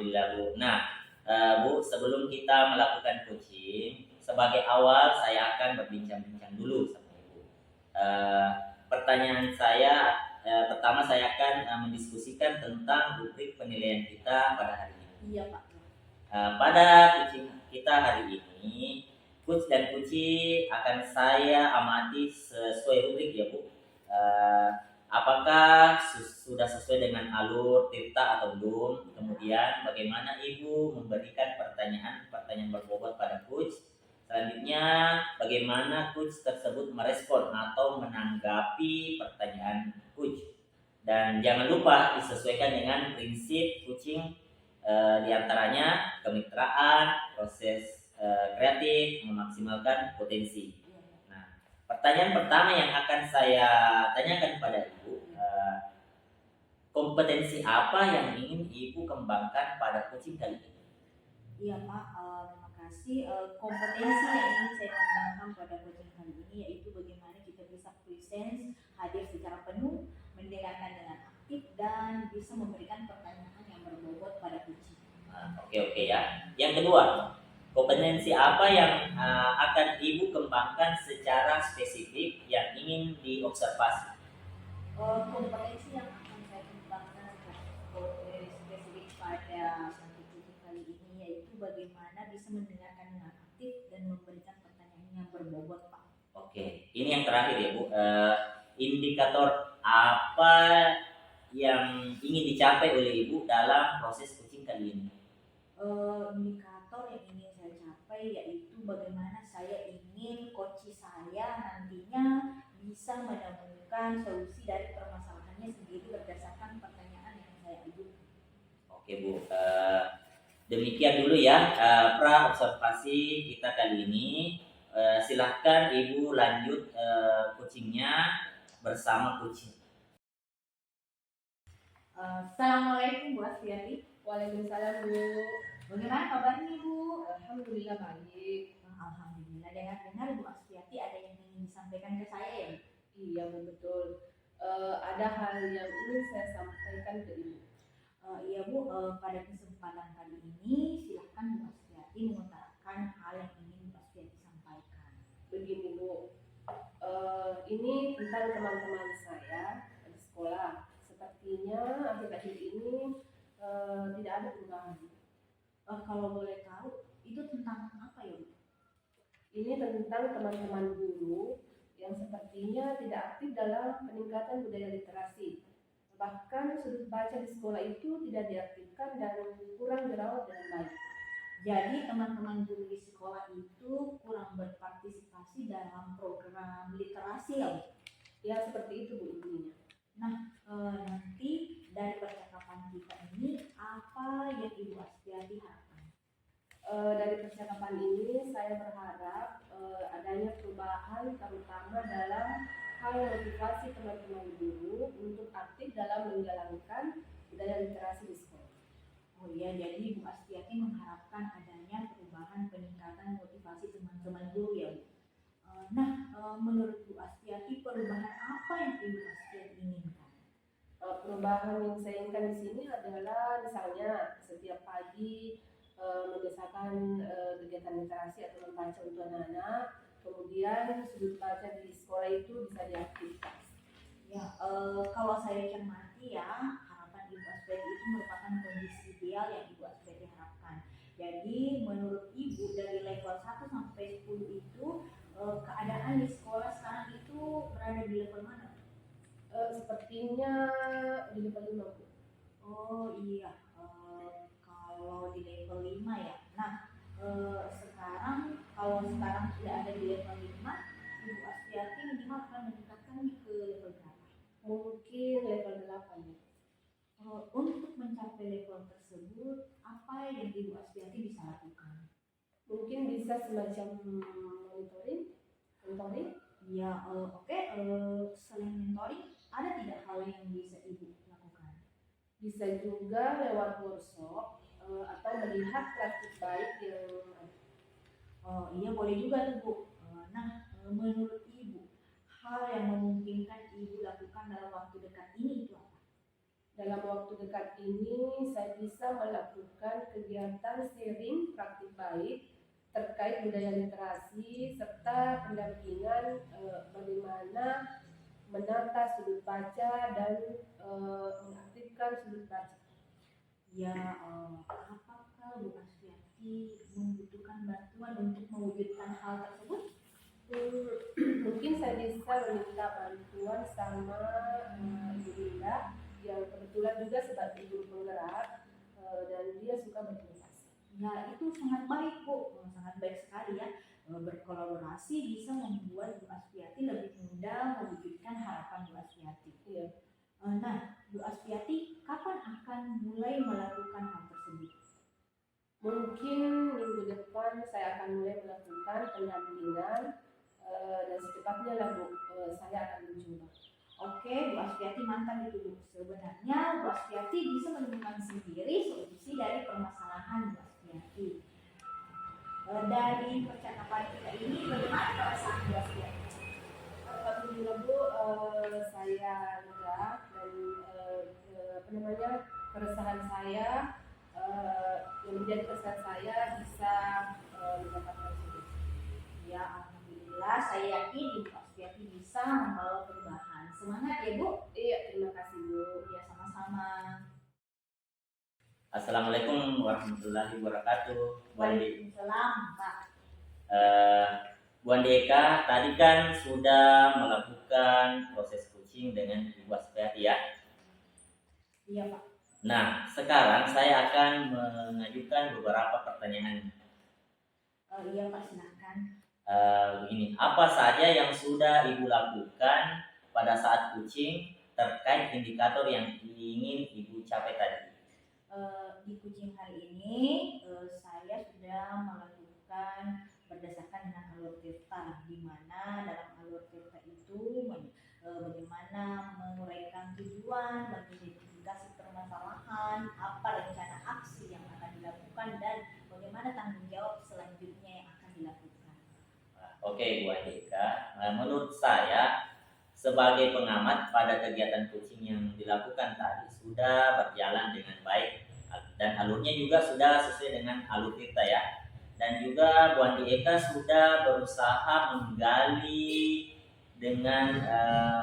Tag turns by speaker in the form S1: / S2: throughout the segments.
S1: Alhamdulillah Bu. Nah, Bu, sebelum kita melakukan coaching, sebagai awal saya akan berbincang-bincang dulu sama Ibu. Eh, Pertanyaan saya, pertama saya akan mendiskusikan tentang rubrik penilaian kita pada hari ini.
S2: Iya Pak.
S1: Pada coaching kita hari ini, coach dan coaching akan saya amati sesuai rubrik ya Bu. Apakah sudah sesuai dengan alur Tirta atau belum? Kemudian bagaimana Ibu memberikan pertanyaan berbobot pada coach? Selanjutnya bagaimana coach tersebut merespon atau menanggapi pertanyaan coach? Dan jangan lupa disesuaikan dengan prinsip coaching, di antaranya kemitraan, proses kreatif, memaksimalkan potensi. Nah, pertanyaan pertama yang akan saya tanyakan pada Ibu, kompetensi apa yang ingin Ibu kembangkan pada coaching kali ini?
S2: Iya Pak, terima kasih. Kompetensi yang ingin saya kembangkan pada coaching kali ini yaitu bagaimana kita bisa present, hadir secara penuh, mendengarkan dengan aktif dan bisa memberikan pertanyaan yang berbobot pada coaching.
S1: Oke ya. Yang kedua, kompetensi apa yang akan Ibu kembangkan secara spesifik yang ingin diobservasi?
S2: Kompetensi yang akan saya kembangkan spesifik pada coaching kali ini yaitu bagaimana bisa mendengarkan dengan aktif dan memberikan pertanyaan yang berbobot Pak.
S1: Oke, ini yang terakhir ya Bu. Indikator apa yang ingin dicapai oleh Ibu dalam proses coaching kali ini?
S2: Indikator yang ingin saya capai yaitu bagaimana saya ingin coach saya nantinya bisa menemukan solusi dari permasalahannya sendiri berdasarkan pertanyaan yang saya ajukan.
S1: Oke Bu, demikian dulu ya pra observasi kita kali ini. Silahkan Ibu lanjut coachingnya bersama coaching.
S2: Assalamualaikum Bu Astiati.
S3: Waalaikumsalam Bu.
S2: Bagaimana kabarnya Bu?
S3: Alhamdulillah baik.
S2: Alhamdulillah. Dengar Bu Astiati ada yang ingin disampaikan ke saya ya?
S3: Iya Bu, betul. Ada hal yang ingin saya sampaikan ke Ibu.
S2: Iya Bu, pada kesempatan kali ini silahkan Bu Astiati mengutarakan hal yang ingin Bu Astiati sampaikan.
S3: Begini Bu, ini tentang teman-teman saya di sekolah. Sepertinya akhir-akhir ini tidak ada perubahan.
S2: Kalau boleh tahu, itu tentang apa ya Bu?
S3: Ini tentang teman-teman guru yang sepertinya tidak aktif dalam peningkatan budaya literasi. Bahkan sudut baca di sekolah itu tidak diaktifkan dan kurang dirawat dengan baik.
S2: Jadi teman-teman guru di sekolah itu kurang berpartisipasi dalam program literasi ya Bu?
S3: Ya seperti itu Bu intinya.
S2: Nah, nanti dari percakapan kita ini apa yang Ibu Astiati harapkan?
S3: Dari percakapan ini saya berharap adanya perubahan terutama dalam hal motivasi teman-teman guru untuk aktif dalam menjalankan budaya literasi di sekolah.
S2: Oh iya, jadi Bu Astiati mengharapkan adanya perubahan peningkatan motivasi teman-teman guru ya Bu. Nah, menurut Bu Astiati perubahan apa yang Ibu Astiati inginkan?
S3: Perubahan yang saya inginkan di sini adalah misalnya setiap pagi membiasakan kegiatan literasi atau membaca untuk anak-anak, kemudian sudut baca di sekolah itu bisa diaktifkan.
S2: Ya, kalau saya cermati ya, harapan Ibu Astiati itu merupakan kondisi ideal yang Ibu Astiati harapkan. Jadi menurut Ibu dari level 1 sampai 10 itu keadaan di sekolah sekarang itu berada di level mana?
S3: Sepertinya di level 5 Bu.
S2: Oh iya, kalau di level 5 ya. Nah, sekarang kalau sekarang sudah ada di level 5, Ibu Astiati minimal akan meningkatkan ke level berapa?
S3: Mungkin level 8 ya.
S2: Untuk mencapai level tersebut, apa yang Ibu Astiati bisa lakukan?
S3: Mungkin bisa semacam monitoring.
S2: Ya, oke. Selain mentoring, ada tidak hal yang bisa Ibu lakukan?
S3: Bisa juga lewat workshop atau melihat praktik baik yang
S2: iya boleh juga tuh Bu. Nah, menurut Ibu, hal yang memungkinkan Ibu lakukan dalam waktu dekat ini itu apa?
S3: Dalam waktu dekat ini saya bisa melakukan kegiatan sharing praktik baik terkait budaya literasi serta pendampingan bagaimana menata sudut baca dan mengaktifkan sudut baca.
S2: Ya, apakah Bu Asviati membutuhkan bantuan untuk mewujudkan hal tersebut?
S3: Mungkin saya bisa meminta bantuan sama Ibu Linda yang kebetulan juga sebagai guru penggerak dan dia suka berkomunikasi.
S2: Ya, itu sangat baik Bu, sangat baik sekali ya. Berkolaborasi bisa membuat Bu Asviati lebih mudah mewujudkan harapan Bu Asviati.
S3: Iya.
S2: Nah, Bu Asviati kapan akan mulai melakukan hal tersebut?
S3: Mungkin minggu depan saya akan mulai melakukan pendampingan dan secepatnya lah Bu, saya akan mencoba.
S2: Oke, Bu Asviati mantap itu Bu. Sebenarnya Bu Asviati bisa menemukan sendiri solusi dari permasalahan Bu Asviati. Dari percakapan kita ini, bagaimana perasaan Bu Asviati?
S3: Alhamdulillah Bu, saya lega dan keresahan saya yang menjadi keresahan saya bisa mendapatkan solusi.
S2: Ya, alhamdulillah saya yakin Ibu Asviati bisa membawa perubahan. Semangat ya Bu.
S3: Iya, terima kasih Bu.
S2: Ya, sama-sama.
S1: Assalamualaikum warahmatullahi wabarakatuh. Bu Andi.
S2: Waalaikumsalam Pak.
S1: Bu Andika tadi kan sudah melakukan proses coaching dengan Ibu Asviati ya.
S2: Iya Pak.
S1: Nah, sekarang saya akan mengajukan beberapa pertanyaan.
S2: Iya Pak, silakan.
S1: Begini, apa saja yang sudah Ibu lakukan pada saat coaching terkait indikator yang ingin Ibu capai tadi?
S2: Di coaching hari ini saya sudah melakukan berdasarkan dengan alur tirta, di mana dalam alur tirta itu bagaimana menguraikan tujuan, mengidentifikasi permasalahan, apa rencana aksi yang akan dilakukan, dan bagaimana tanggung jawab selanjutnya yang akan dilakukan.
S1: Oke Bu Andika, menurut saya sebagai pengamat pada kegiatan coaching yang dilakukan tadi sudah berjalan dengan baik dan alurnya juga sudah sesuai dengan alur kita ya. Dan juga Bu Andi Eka sudah berusaha menggali dengan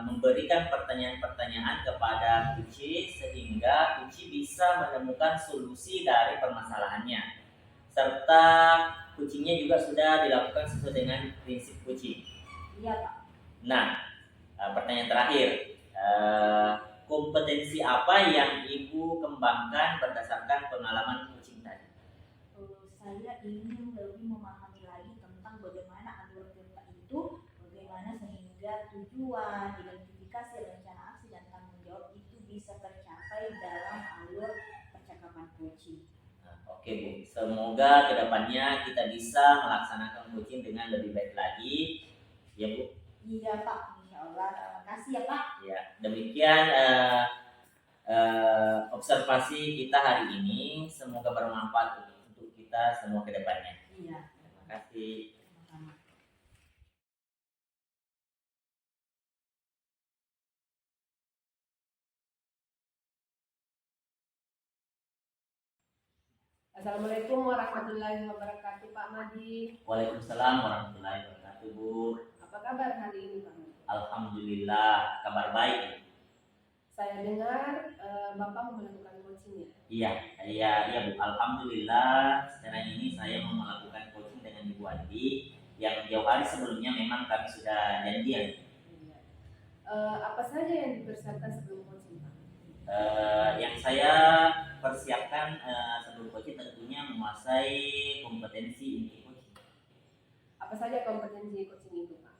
S1: memberikan pertanyaan-pertanyaan kepada Kuci sehingga Kuci bisa menemukan solusi dari permasalahannya. Serta coachingnya juga sudah dilakukan sesuai dengan prinsip coaching.
S2: Iya Pak.
S1: Nah, pertanyaan terakhir, kompetensi apa yang Ibu kembangkan berdasarkan pengalaman coaching tadi?
S2: Saya ingin lebih memahami lagi tentang bagaimana alur tirta itu, bagaimana sehingga tujuan, identifikasi, rencana aksi, dan tanggung jawab itu bisa tercapai dalam alur percakapan coaching.
S1: Oke Bu, semoga kedepannya kita bisa melaksanakan coaching dengan lebih baik lagi, ya Bu.
S2: Iya Pak, insya Allah. Terima kasih ya Pak.
S1: Ya, demikian observasi kita hari ini. Semoga bermanfaat untuk kita semua kedepannya.
S2: Iya.
S1: Terima kasih.
S2: Sama-sama.
S3: Assalamualaikum warahmatullahi wabarakatuh Pak Madi.
S1: Waalaikumsalam warahmatullahi wabarakatuh Bu.
S3: Apa kabar hari ini Pak Madi?
S1: Alhamdulillah, kabar baik.
S3: Saya dengar Bapak mau melakukan coaching
S1: Iya
S3: ya?
S1: Bu. Alhamdulillah, sekarang ini saya mau melakukan coaching dengan Ibu Andi yang jauh hari sebelumnya memang kami sudah janjian.
S3: Iya. Apa saja yang dipersiapkan sebelum coaching Pak?
S1: Yang saya persiapkan sebelum coaching tentunya menguasai kompetensi inti coaching.
S3: Apa saja kompetensi coaching itu Pak?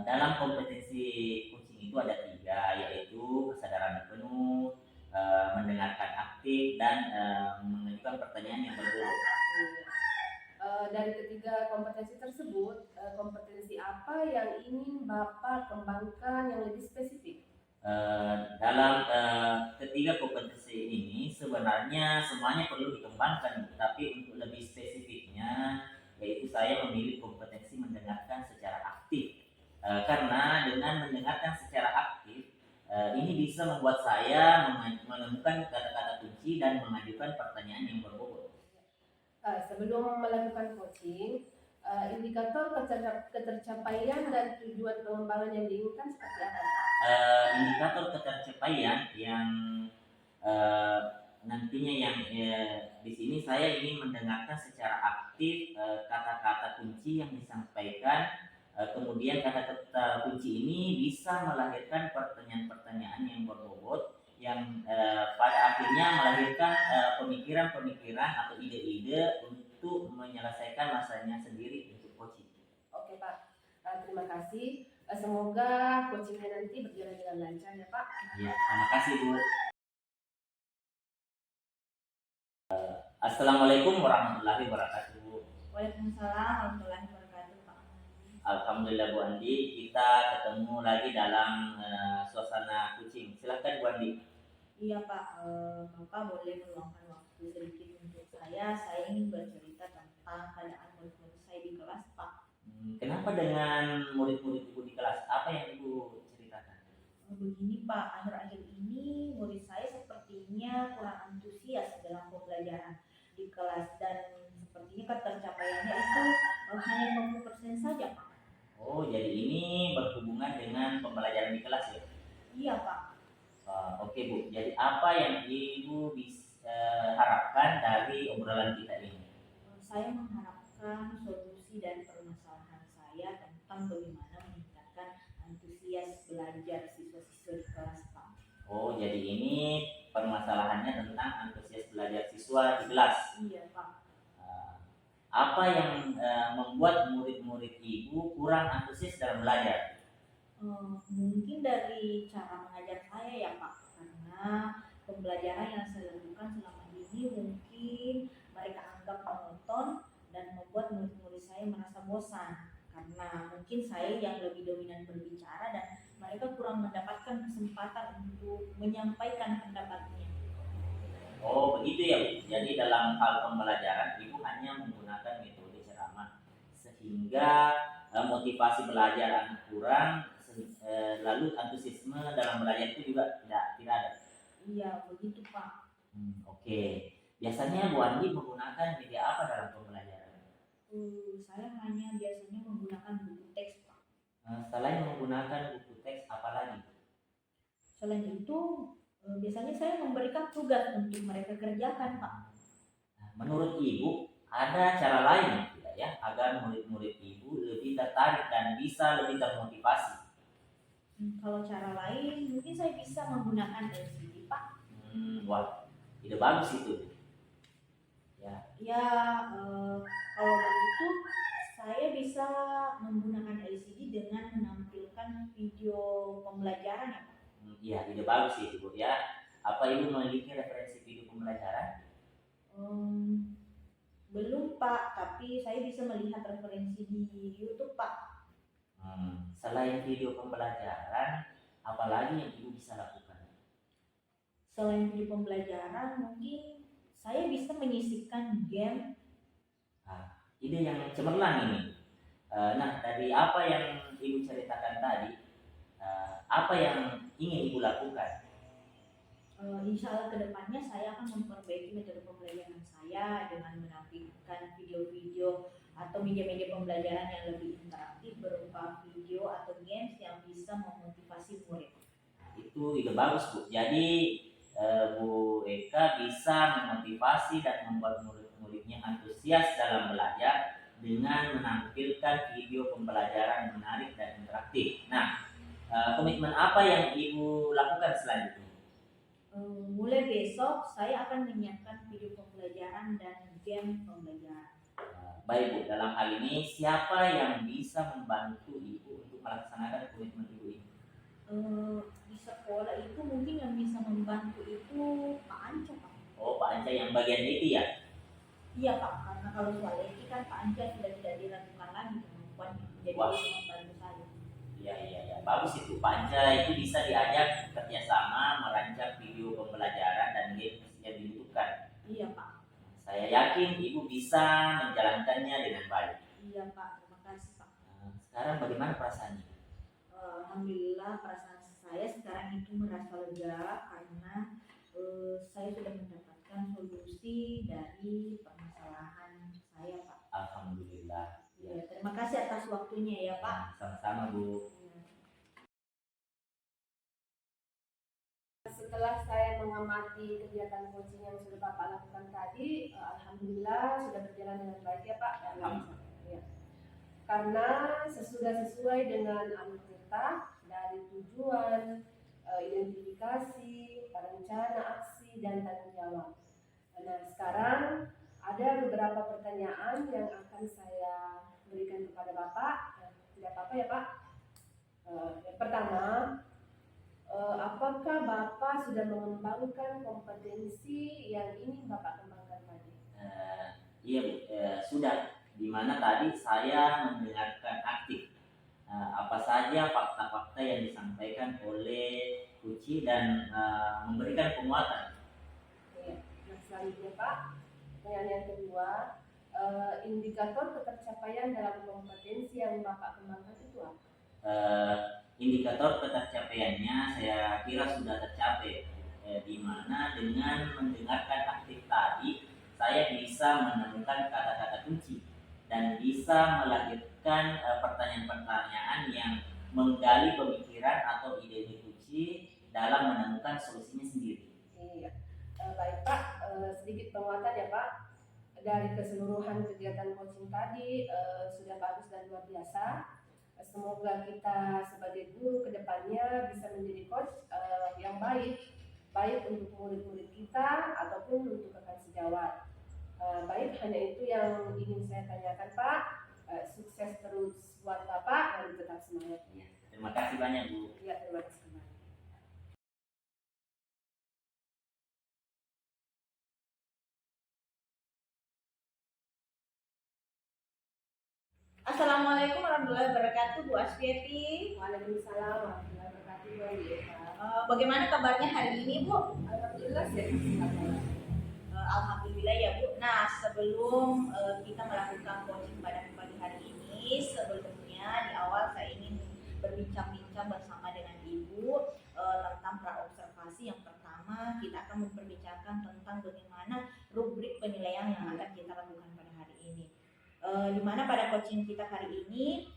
S1: Dalam kompetensi coaching itu ada 3, yaitu kesadaran penuh, mendengarkan aktif, dan mengajukan pertanyaan yang berbobot.
S3: Dari ketiga kompetensi tersebut, kompetensi apa yang ingin Bapak kembangkan yang lebih spesifik?
S1: Dalam ketiga kompetensi ini sebenarnya semuanya perlu dikembangkan, tapi untuk lebih spesifiknya yaitu saya memilih kompetensi mendengarkan secara aktif. Karena dengan mendengarkan secara aktif ini bisa membuat saya menemukan kata-kata kunci dan mengajukan pertanyaan yang berbobot.
S3: Sebelum melakukan coaching, indikator ketercapaian dan tujuan pengembangan yang diinginkan seperti apa, Pak?
S1: Indikator ketercapaian yang eh, nantinya yang di sini saya ingin mendengarkan secara aktif kata-kata kunci yang disampaikan. Kemudian kata-kata kunci ini bisa melahirkan pertanyaan-pertanyaan yang berbobot yang pada akhirnya melahirkan pemikiran-pemikiran atau ide-ide untuk menyelesaikan masanya sendiri untuk coaching.
S3: Oke, Pak. Terima kasih. Semoga coachingnya nanti berjalan dengan lancar ya, Pak.
S1: Ya, terima kasih Bu. Assalamualaikum warahmatullahi wabarakatuh.
S2: Waalaikumsalam warahmatullahi wabarakatuh, Pak.
S1: Alhamdulillah Bu Andi, kita ketemu lagi dalam suasana coaching. Silahkan Bu Andi.
S2: Iya Pak, Bapak boleh meluangkan waktu sedikit untuk saya. Saya ingin bercerita tentang keadaan murid-murid saya di kelas, Pak.
S1: Kenapa dengan murid-murid Ibu di kelas? Apa yang Ibu ceritakan?
S2: Begini Pak, akhir-akhir ini murid saya sepertinya kurang antusias dalam pembelajaran di kelas dan sepertinya ketercapaiannya itu hanya 50% saja Pak.
S1: Oh, jadi ini berhubungan dengan pembelajaran di kelas ya?
S2: Iya Pak.
S1: Oke Bu, jadi apa yang Ibu bisa harapkan dari obrolan kita ini?
S2: Saya mengharapkan solusi dari permasalahan saya tentang bagaimana meningkatkan antusias belajar siswa-siswa di kelas Pak.
S1: Oh, jadi ini permasalahannya tentang antusias belajar siswa di kelas.
S2: Iya Pak.
S1: Apa yang membuat murid-murid Ibu kurang antusias dalam belajar?
S2: Mungkin dari cara mengajar saya ya Pak, karena pembelajaran yang saya lakukan selama ini mungkin mereka anggap monoton dan membuat murid-murid saya merasa bosan karena mungkin saya yang lebih dominan berbicara dan mereka kurang mendapatkan kesempatan untuk menyampaikan pendapatnya.
S1: Oh, begitu ya Bu. Jadi dalam hal pembelajaran Ibu hanya menggunakan metode ceramah sehingga motivasi belajar anak kurang, lalu antusiasme dalam belajar itu juga tidak ada.
S2: Iya, begitu Pak.
S1: Oke. Biasanya Bu Andi menggunakan media apa dalam pembelajaran?
S2: Saya hanya biasanya menggunakan buku teks Pak.
S1: Selain menggunakan buku teks, apa lagi?
S2: Selain itu, biasanya saya memberikan tugas untuk mereka kerjakan Pak.
S1: Menurut Ibu, ada cara lain tidak ya agar murid-murid Ibu lebih tertarik dan bisa lebih termotivasi?
S2: Kalau cara lain, mungkin saya bisa menggunakan LCD Pak.
S1: Wah, ide bagus itu.
S2: Ya, kalau begitu saya bisa menggunakan LCD dengan menampilkan video pembelajaran ya Pak.
S1: Iya, ide bagus itu Bu ya. Apa Ibu memiliki referensi video pembelajaran?
S2: Belum Pak, tapi saya bisa melihat referensi di YouTube Pak.
S1: Selain video pembelajaran, apalagi yang Ibu bisa lakukan?
S2: Selain video pembelajaran, mungkin saya bisa menyisipkan game.
S1: Ide yang cemerlang ini. Nah, dari apa yang Ibu ceritakan tadi, apa yang ingin Ibu lakukan?
S2: Insya Allah kedepannya saya akan memperbaiki metode pembelajaran saya dengan menampilkan video-video atau media-media pembelajaran yang lebih interaktif berupa video atau games yang bisa memotivasi murid.
S1: Itu ide bagus Bu. Jadi Bu Eka bisa memotivasi dan membuat murid-muridnya antusias dalam belajar dengan menampilkan video pembelajaran menarik dan interaktif. Nah, komitmen apa yang Ibu lakukan selanjutnya?
S2: Mulai besok saya akan menyiapkan video pembelajaran dan game pembelajaran.
S1: Baik Bu, dalam hal ini siapa yang bisa membantu Ibu untuk melaksanakan komitmen Ibu ini?
S2: Di sekolah itu mungkin yang bisa membantu itu Pak Anca Pak.
S1: Oh, Pak Anca yang bagian itu ya?
S2: Iya Pak, karena kalau soal etik kan Pak Anca sudah tidak diragukan lagi kemampuannya, jadi
S1: Wah.
S2: bisa membantu saya.
S1: Iya, bagus itu. Pak Anca itu bisa diajak kerjasama merancang video pembelajaran dan games yang dibutuhkan.
S2: Iya Pak.
S1: Saya yakin Ibu bisa menjalankannya dengan baik.
S2: Iya Pak, terima kasih Pak.
S1: Sekarang bagaimana perasaannya?
S2: Alhamdulillah perasaan saya sekarang itu merasa lega karena saya sudah mendapatkan solusi dari permasalahan saya, Pak.
S1: Alhamdulillah.
S2: Ya, terima kasih atas waktunya ya, Pak.
S1: Sama-sama Bu.
S3: Setelah saya mengamati kegiatan coaching yang sudah Bapak lakukan tadi, alhamdulillah sudah berjalan dengan baik ya Pak. Ya. Karena sesuai dengan alur cerita dari tujuan, identifikasi, rencana aksi dan tanggung jawab. Nah, sekarang ada beberapa pertanyaan yang akan saya berikan kepada Bapak. Tidak apa-apa ya Pak. Yang pertama, apakah Bapak sudah mengembangkan kompetensi yang ingin Bapak kembangkan tadi?
S1: Iya Bu, sudah. Dimana tadi saya mendengarkan aktif apa saja fakta-fakta yang disampaikan oleh Kuci dan memberikan penguatan.
S3: Iya. Nah, selanjutnya Pak, pertanyaan yang kedua, indikator ketercapaian dalam kompetensi yang Bapak kembangkan itu apa?
S1: Indikator ketercapaiannya saya kira sudah tercapai, di mana dengan mendengarkan aktif tadi saya bisa menemukan kata-kata kunci dan bisa melahirkan pertanyaan-pertanyaan yang menggali pemikiran atau ide kunci dalam menemukan solusinya sendiri.
S3: Iya. Baik Pak, sedikit penguatan ya Pak. Dari keseluruhan kegiatan coaching tadi sudah bagus dan luar biasa. Semoga kita sebagai guru kedepannya bisa menjadi coach yang baik untuk murid-murid kita ataupun untuk rekan sejawat. Baik, hanya itu yang ingin saya tanyakan Pak. Sukses terus buat Bapak dan tetap semangat.
S1: Ya, terima kasih banyak Bu.
S3: Ya, terima kasih banyak.
S2: Assalamualaikum warahmatullahi wabarakatuh, Bu Asfiati.
S3: Waalaikumsalam warahmatullahi wabarakatuh, Bu Eva.
S2: Bagaimana kabarnya hari ini, Bu?
S3: Alhamdulillah sehat.
S2: Alhamdulillah ya Bu. Nah, sebelum kita melakukan coaching pada pagi hari ini, sebelumnya di awal saya ingin berbincang-bincang bersama dengan Ibu tentang praobservasi. Yang pertama, kita akan memperbincangkan tentang bagaimana rubrik penilaian yang akan kita lakukan pada hari ini. Di mana pada coaching kita hari ini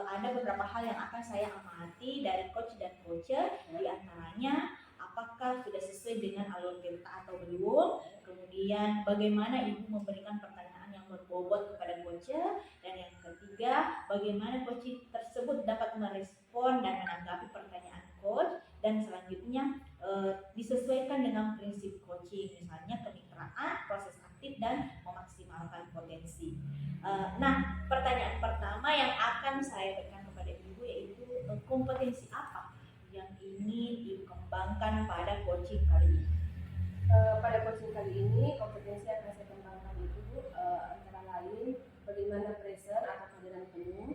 S2: ada beberapa hal yang akan saya amati dari coach dan coacher. Di antaranya, apakah sudah sesuai dengan alur cerita atau belum, kemudian bagaimana Ibu memberikan pertanyaan yang berbobot kepada coacher, dan yang ketiga, bagaimana coaching tersebut dapat merespon dan menanggapi pertanyaan coach, dan selanjutnya disesuaikan dengan prinsip coaching, misalnya kemitraan, proses aktif, dan memaksimalkan potensi. Nah, pertanyaan pertama yang akan saya berikan kepada Ibu yaitu kompetensi apa yang ingin dikembangkan pada coaching kali ini?
S3: Pada coaching kali ini, kompetensi yang akan saya kembangkan itu antara lain bagaimana pressure atau kehadiran penuh,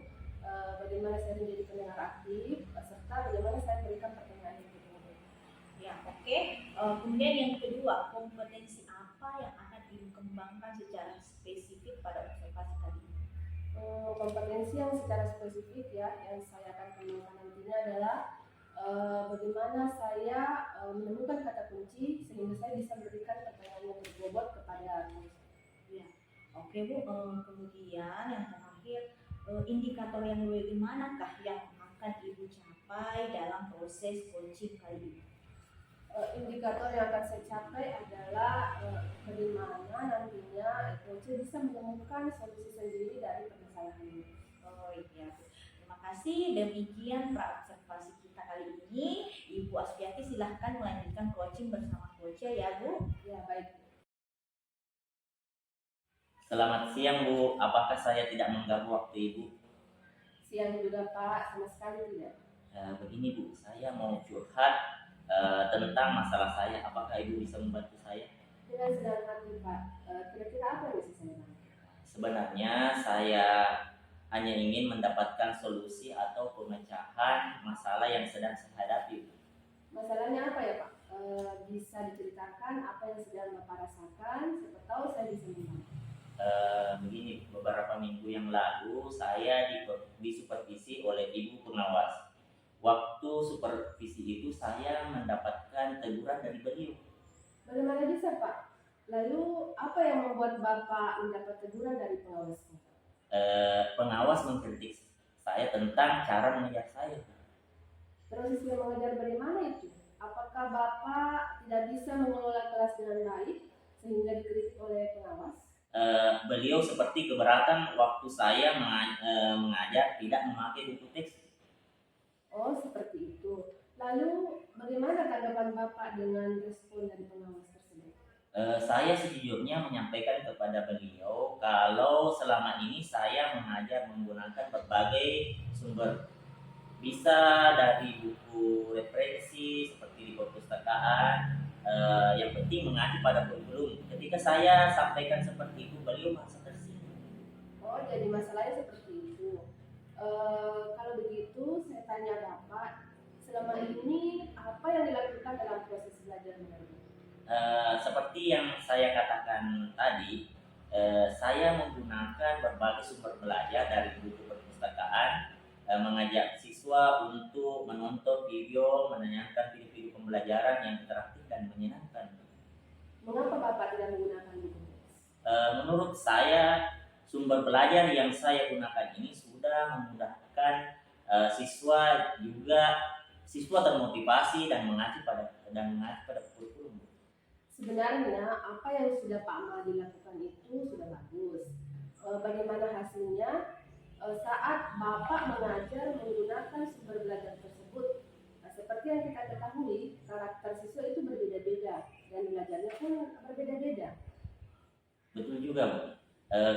S3: bagaimana saya menjadi pendengar aktif, serta bagaimana saya memberikan pertanyaan yang betul.
S2: Ya, oke. Kemudian yang kedua, kompetensi apa yang akan dikembangkan secara spesifik pada observasi tadi?
S3: Kompetensi yang secara spesifik ya, yang saya akan kembangkan nantinya adalah bagaimana saya menemukan kata kunci sehingga saya bisa memberikan pertanyaan yang berbobot kepada coach.
S2: Ya, oke Bu. Kemudian yang terakhir, indikator yang bagaimanakah yang akan Ibu capai dalam proses coaching kali ini?
S3: Indikator yang akan saya capai adalah bagaimana nantinya coach bisa menemukan solusi sendiri dari permasalahan ini.
S2: Oh iya, terima kasih. Demikian praobservasi kita kali ini. Ibu Asfiati silahkan melanjutkan coaching bersama coach ya Bu.
S3: Ya baik.
S1: Selamat siang Bu, apakah saya tidak mengganggu waktu Ibu?
S3: Siang juga Pak, sama sekali tidak.
S1: Begini Bu, saya mau curhat tentang masalah saya. Apakah Ibu bisa membantu saya?
S3: Dengan senang hati Pak. Kira-kira apa yang bisa saya bantu?
S1: Sebenarnya saya hanya ingin mendapatkan solusi atau pemecahan masalah yang sedang saya hadapi.
S3: Masalahnya apa ya Pak? Bisa diceritakan apa yang sedang Bapak rasakan, siapa tahu saya bisa membantu.
S1: Begini, beberapa minggu yang lalu saya disupervisi oleh ibu pengawas. Waktu supervisi itu saya mendapatkan teguran dari beliau.
S3: Bagaimana bisa Pak? Lalu apa yang membuat Bapak mendapat teguran dari pengawasnya?
S1: Pengawas mengkritik saya tentang cara mengajar saya.
S3: Proses yang mengajar bagaimana itu? Apakah Bapak tidak bisa mengelola kelas dengan baik sehingga dikritik oleh pengawas?
S1: Beliau seperti keberatan waktu saya mengajar tidak memakai buku teks.
S3: Oh, seperti itu. Lalu bagaimana tanggapan Bapak dengan respon dari pengawas tersebut?
S1: Saya sejujurnya menyampaikan kepada beliau kalau selama ini saya mengajar menggunakan berbagai sumber, bisa dari buku referensi seperti di perpustakaan. Yang penting mengacu pada kurikulum. Ketika saya sampaikan seperti itu, beliau merasa tersinggung.
S3: Oh, jadi masalahnya seperti itu. Kalau begitu, saya tanya Bapak, selama ini apa yang dilakukan dalam proses belajar mengajar?
S1: Seperti yang saya katakan tadi, saya menggunakan berbagai sumber belajar dari buku perpustakaan, mengajak siswa untuk menonton video, menanyakan video-video pembelajaran yang interaktif dan menyenangkan.
S3: Mengapa Bapak tidak menggunakan buku teks?
S1: Menurut saya, sumber belajar yang saya gunakan ini sudah memudahkan siswa termotivasi dan mengacu pada kurikulum.
S3: Sebenarnya apa yang sudah Pak Mahdi lakukan itu sudah bagus. Bagaimana hasilnya? Saat Bapak mengajar menggunakan sumber belajar tersebut, seperti yang kita ketahui, karakter siswa itu berbeda-beda dan belajarnya pun berbeda-beda.
S1: Betul juga, Bu.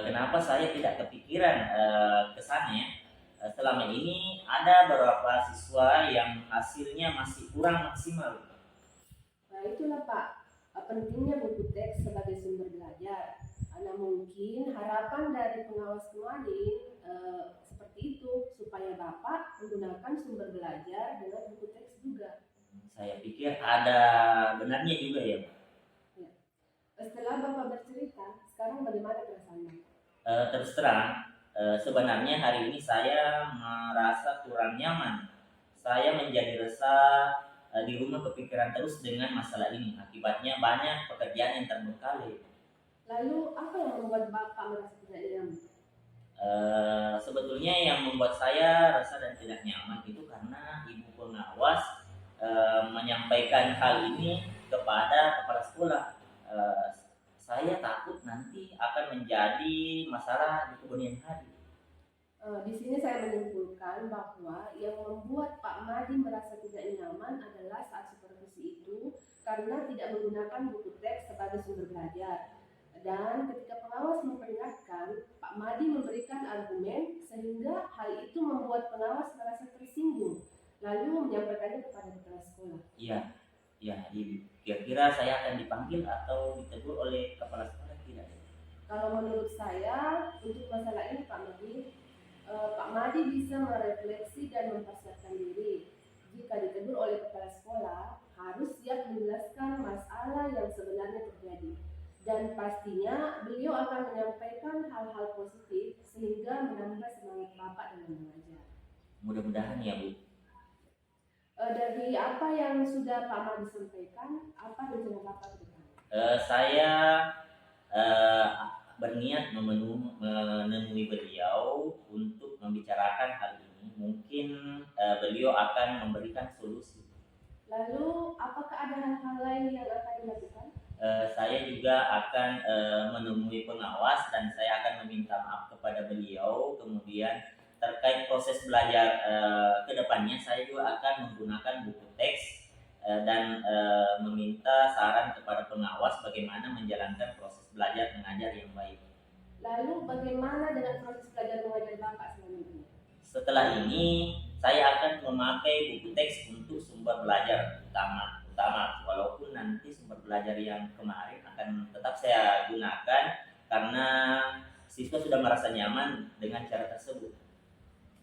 S1: Kenapa saya tidak kepikiran ke sana ya? Selama ini ada beberapa siswa yang hasilnya masih kurang maksimal.
S3: Nah, itulah Pak, pentingnya buku teks sebagai sumber belajar. Karena mungkin harapan dari pengawas kemarin seperti itu, supaya Bapak menggunakan sumber belajar dengan buku teks juga.
S1: Saya pikir ada benarnya juga ya, Pak.
S3: Ya. Setelah Bapak bercerita, sekarang bagaimana perasaan Bapak?
S1: Terus terang, sebenarnya hari ini saya merasa kurang nyaman. Saya menjadi resah, di rumah kepikiran terus dengan masalah ini. Akibatnya banyak pekerjaan yang terbengkalai.
S3: Lalu apa yang membuat Bapak merasa tidak nyaman?
S1: Sebetulnya yang membuat saya rasa dan tidak nyaman itu karena ibu pengawas menyampaikan hal ini kepada kepala sekolah. Eh, saya takut nanti akan menjadi masalah di kemudian hari.
S3: Di sini saya menyimpulkan bahwa yang membuat Pak Madi merasa tidak nyaman adalah saat supervisi itu karena tidak menggunakan buku teks sebagai sumber belajar. Dan ketika pengawas memperingatkan, Pak Madi memberikan argumen sehingga hal itu membuat pengawas merasa tersinggung, lalu menyampaikannya kepada kepala sekolah.
S1: Iya, iya. Kira-kira saya akan dipanggil atau ditegur oleh kepala sekolah tidak?
S3: Kalau menurut saya, untuk masalah ini Pak Madi bisa merefleksi dan mempersiapkan diri. Jika ditegur oleh kepala sekolah, harus siap menjelaskan masalah yang sebenarnya terjadi. Dan pastinya beliau akan menyampaikan hal-hal positif sehingga menambah semangat Bapak dalam mengajar.
S1: Mudah-mudahan ya, Bu.
S3: Dari apa yang sudah Pak Madi sampaikan, apa rencana Bapak ke depan?
S1: Saya berniat menemui beliau untuk membicarakan hal ini. Mungkin beliau akan memberikan solusi.
S3: Lalu, apakah ada hal-hal lain yang akan dilakukan?
S1: Saya juga akan menemui pengawas dan saya akan meminta maaf kepada beliau. Kemudian terkait proses belajar ke depannya, saya juga akan menggunakan buku teks dan meminta saran kepada pengawas bagaimana menjalankan proses belajar mengajar yang baik.
S3: Lalu bagaimana dengan proses belajar mengajar Bapak selama ini?
S1: Setelah ini, saya akan memakai buku teks untuk sumber belajar utama, walaupun nanti sumber belajar yang kemarin akan tetap saya gunakan karena siswa sudah merasa nyaman dengan cara tersebut.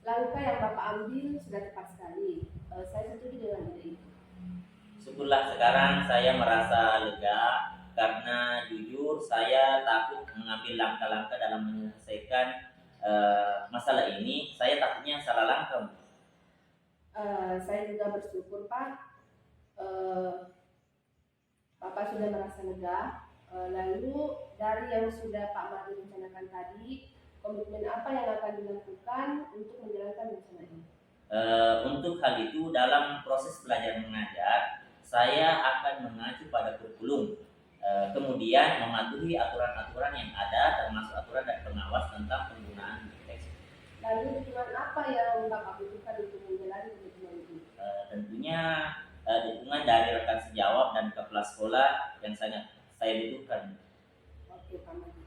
S3: Langkah yang Bapak ambil sudah tepat sekali. Saya setuju dengan ide itu.
S1: Syukurlah sekarang saya merasa lega karena jujur saya takut mengambil langkah-langkah dalam menyelesaikan masalah ini. Saya takutnya salah langkah.
S3: Saya juga bersyukur Pak. Bapak sudah merasa lega. Lalu dari yang sudah Pak Madi rencanakan tadi, komitmen apa yang akan dilakukan untuk menjalankan rencana ini?
S1: Untuk hal itu dalam proses belajar mengajar saya akan mengacu pada kurikulum, kemudian mematuhi aturan-aturan yang ada termasuk aturan dari pengawas tentang penggunaan deteksi.
S3: Lalu dukungan apa yang Bapak butuhkan untuk menjalani komitmen ini?
S1: Tentunya dukungan dari rekan sejawat dan kepala sekolah yang sangat saya butuhkan.
S3: Oke, Pak Madi.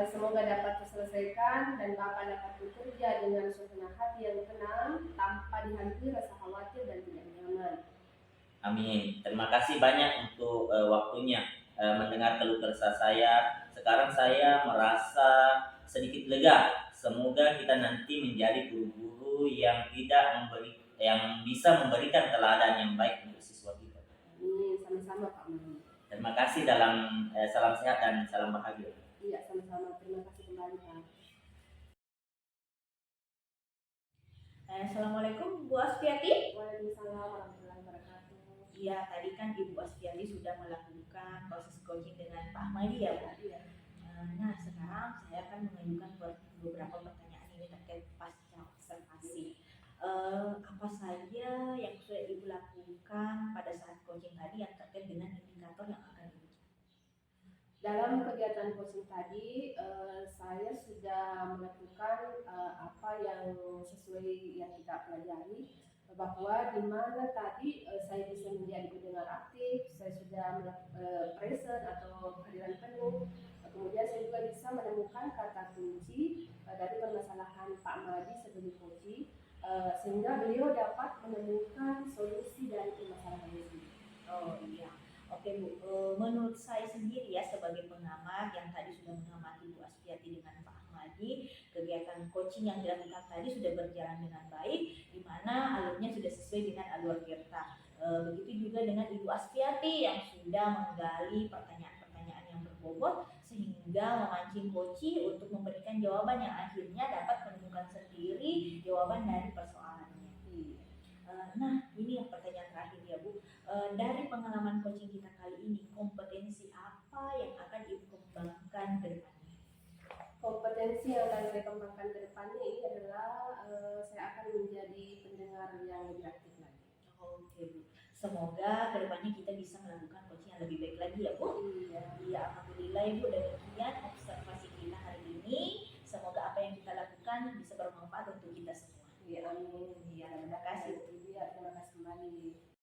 S3: Semoga dapat terselesaikan dan Bapak dapat bekerja dengan suasana hati yang tenang tanpa dihantui rasa khawatir dan tidak nyaman.
S1: Amin. Terima kasih banyak untuk waktunya mendengar keluh kesah saya. Sekarang saya merasa sedikit lega. Semoga kita nanti menjadi guru-guru yang bisa memberikan teladan yang baik untuk siswa kita.
S3: Amin, sama-sama Pak Madi.
S1: Terima kasih dalam salam sehat dan salam bahagia.
S3: Iya, sama-sama. Terima kasih kembali Pak.
S2: Assalamualaikum Bu Asfiati.
S3: Waalaikumsalam warahmatullahi wabarakatuh.
S2: Iya, tadi kan Ibu Asfiati sudah melakukan proses coaching dengan Pak Ahmadi ya Bu.
S3: Iya.
S2: Nah, sekarang saya akan mengajukan beberapa pertanyaan ini terkait pasca observasi. Apa saja yang sudah Ibu lakukan pada saat coaching tadi yang terkait dengan indikator yang akan Ibu capai?
S3: Dalam kegiatan coaching tadi, saya sudah melakukan apa yang sesuai yang kita pelajari, bahwa di mana tadi saya bisa menjadi pendengar aktif, saya sudah present atau kehadiran penuh. Kemudian saya juga bisa menemukan kata kunci dari permasalahan Pak Madi sebagai coach, sehingga beliau dapat menemukan solusi dari permasalahan itu.
S2: Oh iya, oke Bu. Menurut saya sendiri ya sebagai pengamat yang tadi sudah mengamati Bu Asfiati dengan Pak Ahmadi, kegiatan coaching yang dilakukan tadi sudah berjalan dengan baik, di mana alurnya sudah sesuai dengan alur Tirta. Begitu juga dengan Ibu Asfiati yang sudah menggali pertanyaan-pertanyaan yang berbobot sehingga memancing coach untuk memberikan jawaban yang akhirnya dapat menemukan sendiri jawaban dari persoalannya. Nah, ini yang pertanyaan terakhir ya Bu. Dari pengalaman coaching kita kali ini, kompetensi apa yang akan Ibu kembangkan ke depannya?
S3: Kompetensi yang akan saya kembangkan ke depannya ini adalah saya akan menjadi pendengar yang lebih aktif lagi.
S2: Oke Bu, semoga ke depannya kita bisa melakukan coaching yang lebih baik lagi ya Bu. Iya, alhamdulillah Ibu, demikian observasi kita hari ini. Semoga apa yang kita lakukan bisa bermanfaat untuk kita semua.
S3: Iya, amin.
S2: Iya, terima kasih.
S3: Iya, terima kasih kembali.